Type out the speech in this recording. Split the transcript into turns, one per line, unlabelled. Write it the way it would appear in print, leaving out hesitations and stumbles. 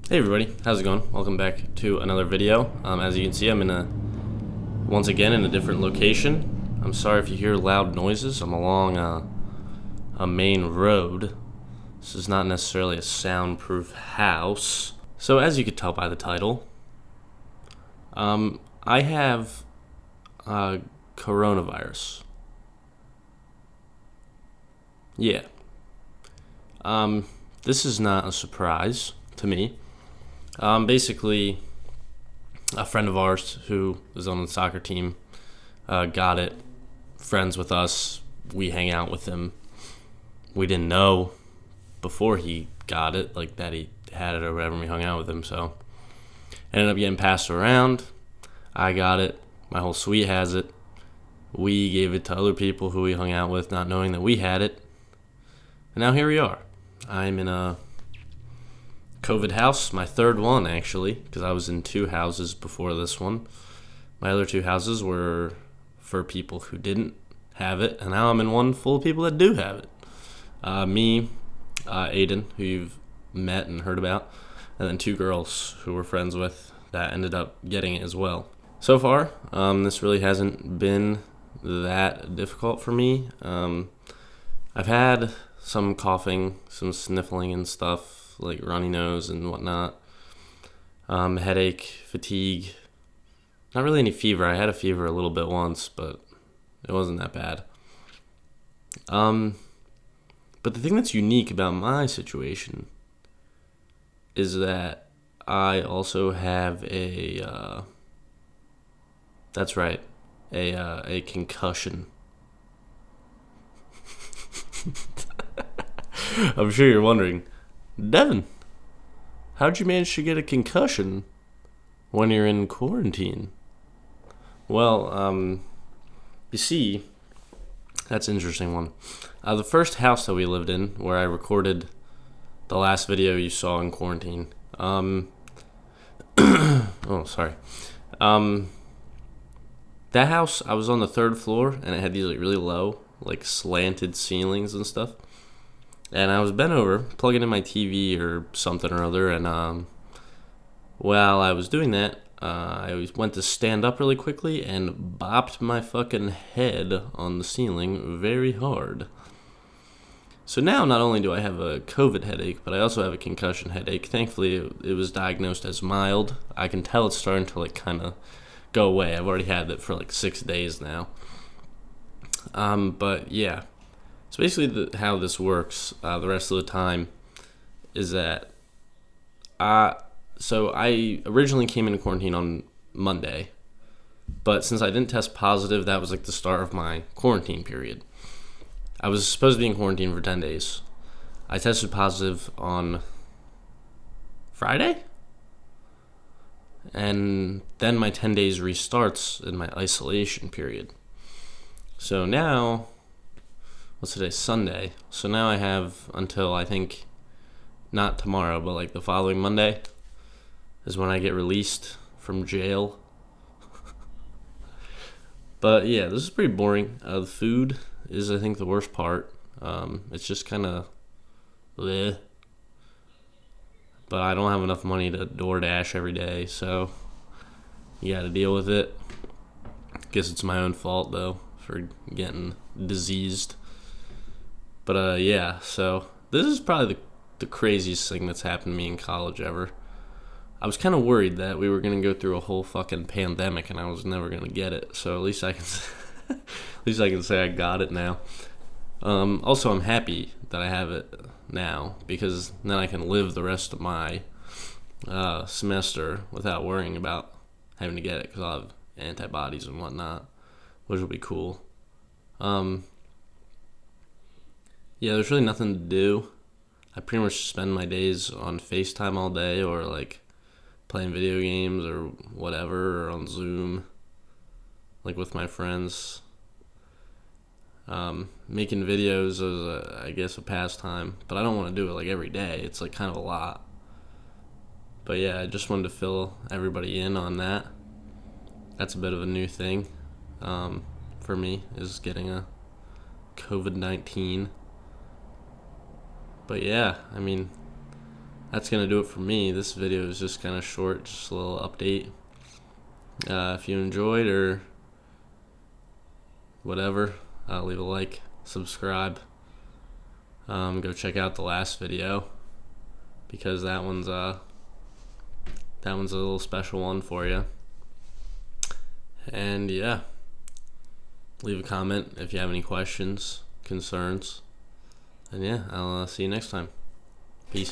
Hey everybody, how's it going? Welcome back to another video. As you can see, I'm once again in a different location. I'm sorry if you hear loud noises. I'm along a main road. This is not necessarily a soundproof house. So as you could tell by the title, I have coronavirus. Yeah. This is not a surprise to me. Basically, a friend of ours who is on the soccer team got it. Friends with us, we hang out with him. We didn't know before he got it, like that he had it or whatever. We hung out with him, so ended up getting passed around. I got it. My whole suite has it. We gave it to other people who we hung out with, not knowing that we had it. And now here we are. I'm in a COVID house, my third one actually, because I was in two houses before this one. My other two houses were for people who didn't have it, and now I'm in one full of people that do have it. Me, Aiden, who you've met and heard about, and then two girls who we're friends with that ended up getting it as well. So far, this really hasn't been that difficult for me. I've had some coughing, some sniffling and stuff, like runny nose and whatnot. Headache, fatigue. Not really any fever. I had a fever a little bit once, but it wasn't that bad. But the thing that's unique about my situation is that I also have that's right, a concussion. I'm sure you're wondering, Devin, how'd you manage to get a concussion when you're in quarantine? Well, you see, that's an interesting one. The first house that we lived in, where I recorded the last video you saw in quarantine, oh, sorry. That house, I was on the third floor, and it had these like really low, like slanted ceilings and stuff. And I was bent over, plugging in my TV or something or other, and while I was doing that, I went to stand up really quickly and bopped my fucking head on the ceiling very hard. So now not only do I have a COVID headache, but I also have a concussion headache. Thankfully, it was diagnosed as mild. I can tell it's starting to like kind of go away. I've already had it for like 6 days now. But yeah. So basically how this works the rest of the time is that so I originally came into quarantine on Monday, but since I didn't test positive, that was like the start of my quarantine period. I was supposed to be in quarantine for 10 days. I tested positive on Friday, and then my 10 days restarts in my isolation period. So now, what's today? Sunday. So now I have until I think not tomorrow, but like the following Monday is when I get released from jail. But yeah, this is pretty boring. The food is, I think, the worst part. It's just kind of bleh. But I don't have enough money to DoorDash every day, so you got to deal with it. Guess it's my own fault though for getting diseased. But yeah, so this is probably the craziest thing that's happened to me in college ever. I was kind of worried that we were going to go through a whole fucking pandemic and I was never going to get it. So at least I can at least I can say I got it now. Also, I'm happy that I have it now because then I can live the rest of my semester without worrying about having to get it because I'll have antibodies and whatnot, which will be cool. Yeah, there's really nothing to do. I pretty much spend my days on FaceTime all day or like playing video games or whatever, or on Zoom, like with my friends. Making videos is, I guess, a pastime, but I don't want to do it like every day. It's like kind of a lot. But yeah, I just wanted to fill everybody in on that. That's a bit of a new thing for me, is getting a COVID-19. But yeah, I mean, that's gonna do it for me. This video is just kind of short, just a little update. If you enjoyed or whatever, leave a like, subscribe. Go check out the last video because that one's a little special one for you. And yeah, leave a comment if you have any questions, concerns. And yeah, I'll see you next time. Peace.